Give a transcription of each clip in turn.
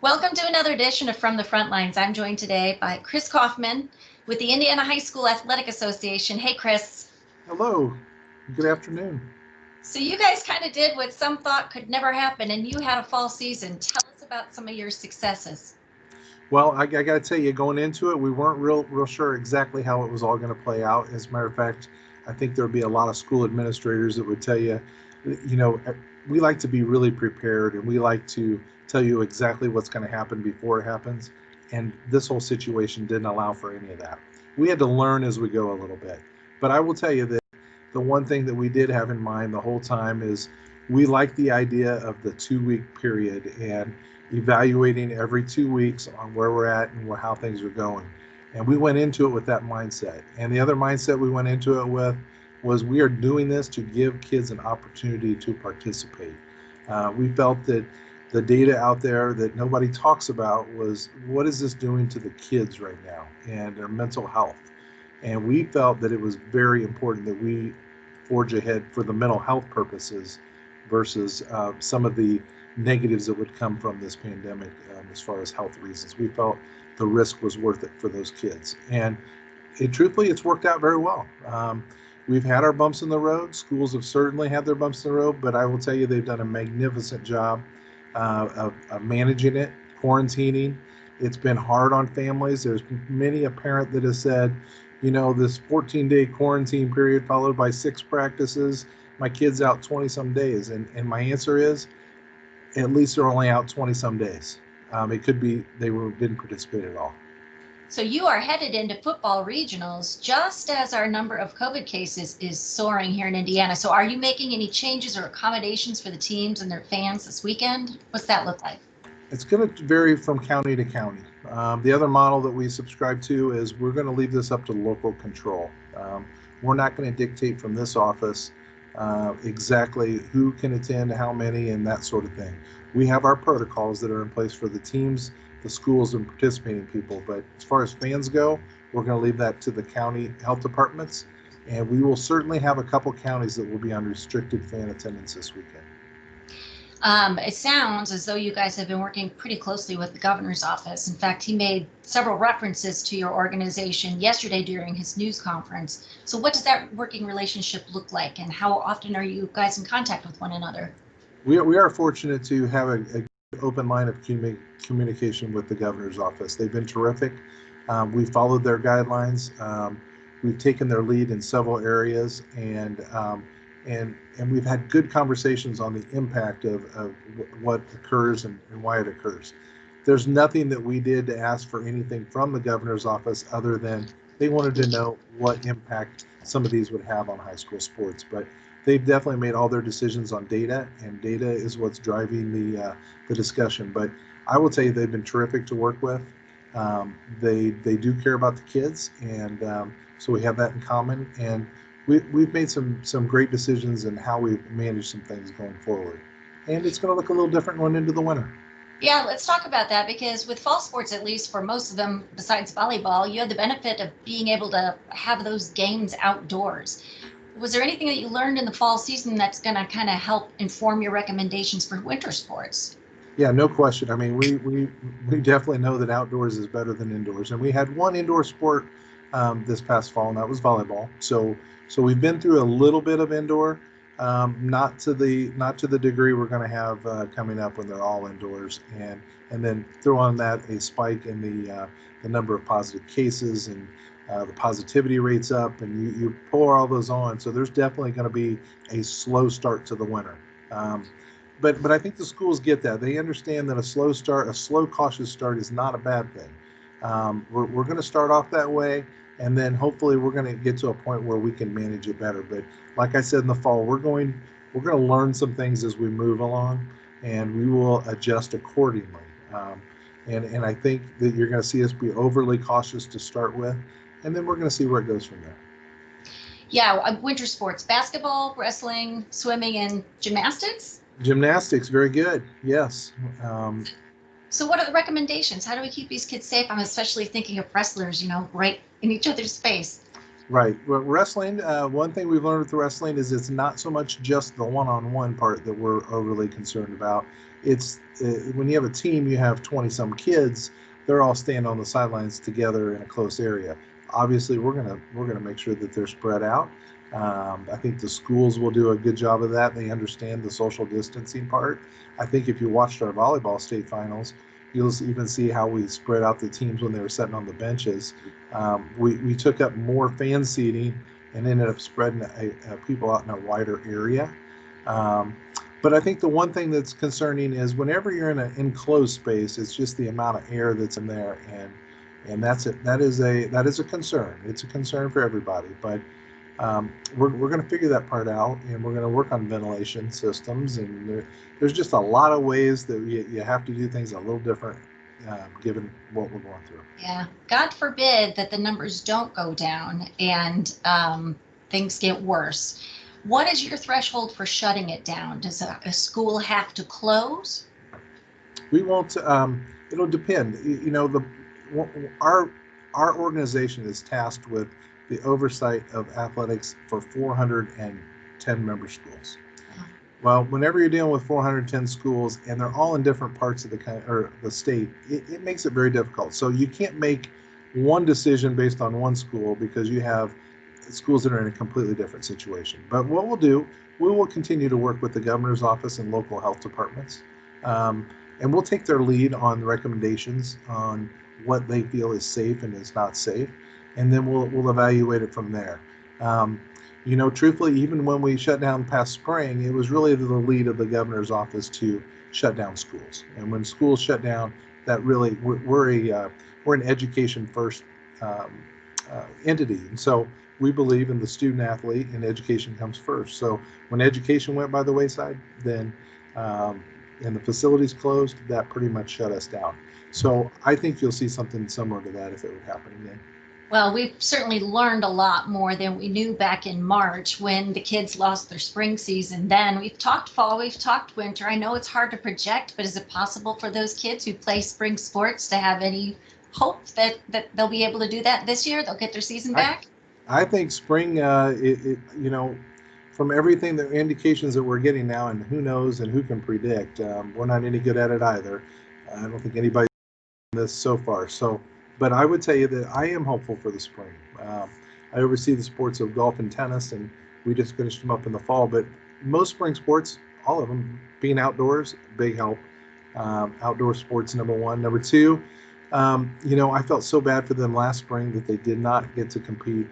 Welcome to another edition of From the Frontlines. I'm joined today by Chris Kaufman with the Indiana High School Athletic Association. Hey, Chris. Hello, good afternoon. So you guys kind of did what some thought could never happen, and you had a fall season. Tell us about some of your successes. Well, I got to tell you, going into it, we weren't real sure exactly how it was all going to play out. As a matter of fact, I think there would be a lot of school administrators that would tell you, you know, we like to be really prepared, and we like to tell you exactly what's going to happen before it happens. And this whole situation didn't allow for any of that. We had to learn as we go a little bit. But I will tell you that the one thing that we did have in mind the whole time is we like the idea of the 2 week period and evaluating every 2 weeks on where we're at and how things are going. And we went into it with that mindset. And the other mindset we went into it with was we are doing this to give kids an opportunity to participate. We felt that the data out there that nobody talks about was what is this doing to the kids right now and their mental health. And we felt that it was very important that we forge ahead for the mental health purposes versus some of the negatives that would come from this pandemic as far as health reasons. We felt the risk was worth it for those kids. And truthfully, it's worked out very well. We've had our bumps in the road. Schools have certainly had their bumps in the road, but I will tell you they've done a magnificent job of managing it, quarantining. It's been hard on families. There's many a parent that has said, this 14-day quarantine period followed by 6 practices, my kid's out 20 some days. And my answer is, at least they're only out 20 some days. It could be didn't participate at all. So you are headed into football regionals just as our number of COVID cases is soaring here in Indiana. So are you making any changes or accommodations for the teams and their fans this weekend? What's that look like? It's going to vary from county to county. The other model that we subscribe to is we're going to leave this up to local control. We're not going to dictate from this office exactly who can attend, how many, and that sort of thing. We have our protocols that are in place for the teams, the schools, and participating people. But as far as fans go, we're going to leave that to the county health departments. And we will certainly have a couple counties that will be on restricted fan attendance this weekend. It sounds as though you guys have been working pretty closely with the governor's office. In fact, he made several references to your organization yesterday during his news conference. So what does that working relationship look like, and how often are you guys in contact with one another? We are fortunate to have a open line of communication with the governor's office. They've been terrific. We followed their guidelines. We've taken their lead in several areas, and we've had good conversations on the impact of what occurs and why it occurs. There's nothing that we did to ask for anything from the governor's office other than they wanted to know what impact some of these would have on high school sports. But they've definitely made all their decisions on data, and data is what's driving the discussion. But I will tell you, they've been terrific to work with. They do care about the kids, and so we have that in common. And we've made some great decisions in how we've managed some things going forward. And it's going to look a little different going into the winter. Yeah, let's talk about that, because with fall sports, at least for most of them, besides volleyball, you have the benefit of being able to have those games outdoors. Was there anything that you learned in the fall season that's going to kind of help inform your recommendations for winter sports? Yeah, no question. I mean, we definitely know that outdoors is better than indoors, and we had one indoor sport this past fall, and that was volleyball. So we've been through a little bit of indoor, not to the degree we're going to have coming up when they're all indoors, and then throw on that a spike in the number of positive cases, and the positivity rates up, and you pour all those on. So there's definitely going to be a slow start to the winter. But I think the schools get that. They understand that a slow, cautious start is not a bad thing. We're going to start off that way, and then hopefully we're going to get to a point where we can manage it better. But like I said in the fall, we're going to learn some things as we move along, and we will adjust accordingly. And I think that you're going to see us be overly cautious to start with, and then we're going to see where it goes from there. Yeah, winter sports, basketball, wrestling, swimming, and gymnastics. Gymnastics, very good. Yes. So what are the recommendations? How do we keep these kids safe? I'm especially thinking of wrestlers, right in each other's face. Right. Well, wrestling, one thing we've learned with wrestling is it's not so much just the one-on-one part that we're overly concerned about. it's when you have a team, you have 20 some kids, they're all standing on the sidelines together in a close area. Obviously, we're gonna make sure that they're spread out. I think the schools will do a good job of that. They understand the social distancing part. I think if you watched our volleyball state finals, you'll even see how we spread out the teams when they were sitting on the benches. We took up more fan seating and ended up spreading people out in a wider area. Um, but I think the one thing that's concerning is whenever you're in an enclosed space, it's just the amount of air that's in there, and that's it. That is a concern. It's a concern for everybody. But we're going to figure that part out, and we're going to work on ventilation systems. And there's just a lot of ways that you have to do things a little different, given what we're going through. Yeah, God forbid that the numbers don't go down and things get worse. What is your threshold for shutting it down? Does a school have to close? We won't. It'll depend. Our our organization is tasked with the oversight of athletics for 410 member schools. Well, whenever you're dealing with 410 schools and they're all in different parts of the state, it makes it very difficult. So you can't make one decision based on one school because you have schools that are in a completely different situation. But what we'll do, we will continue to work with the governor's office and local health departments, and we'll take their lead on recommendations on what they feel is safe and is not safe, and then we'll evaluate it from there. Truthfully, even when we shut down past spring, it was really the lead of the governor's office to shut down schools. And when schools shut down, that really we're an education first entity, and so we believe in the student athlete, and education comes first. So when education went by the wayside, then and the facilities closed, that pretty much shut us down. So I think you'll see something similar to that if it would happen again. Well, we've certainly learned a lot more than we knew back in March when the kids lost their spring season. Then we've talked fall, we've talked winter. I know it's hard to project, but is it possible for those kids who play spring sports to have any hope that they'll be able to do that this year? They'll get their season back? I think spring, from everything, the indications that we're getting now, and who knows and who can predict, we're not any good at it either. I don't think anybody's done this so far. So, but I would tell you that I am hopeful for the spring. I oversee the sports of golf and tennis, and we just finished them up in the fall. But most spring sports, all of them, being outdoors, big help. Outdoor sports, number one. Number two, I felt so bad for them last spring that they did not get to compete.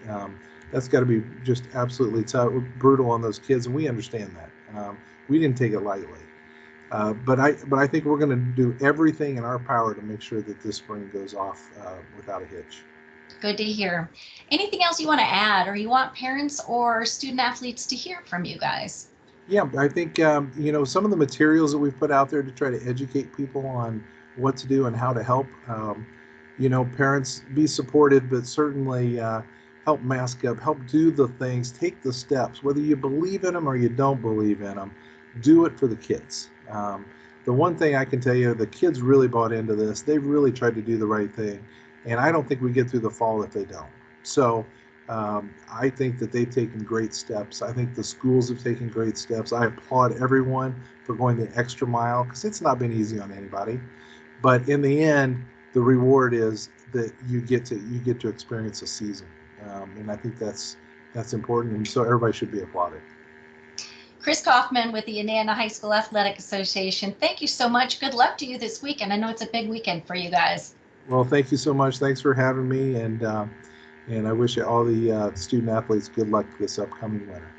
That's got to be just absolutely tough, brutal on those kids, and we understand that. We didn't take it lightly. But I think we're going to do everything in our power to make sure that this spring goes off without a hitch. Good to hear. Anything else you want to add, or you want parents or student athletes to hear from you guys? Yeah, I think some of the materials that we've put out there to try to educate people on what to do and how to help. Parents, be supportive, but certainly help mask up, help do the things, take the steps, whether you believe in them or you don't believe in them, do it for the kids. The one thing I can tell you, the kids really bought into this. They've really tried to do the right thing, and I don't think we get through the fall if they don't. So I think that they've taken great steps. I think the schools have taken great steps. I applaud everyone for going the extra mile, because it's not been easy on anybody. But in the end, the reward is that you get to experience a season, and I think that's important, and so everybody should be applauded. Chris Kaufman with the Indiana High School Athletic Association. Thank you so much. Good luck to you this weekend. I know it's a big weekend for you guys. Well, thank you so much. Thanks for having me, and I wish all the student athletes good luck this upcoming winter.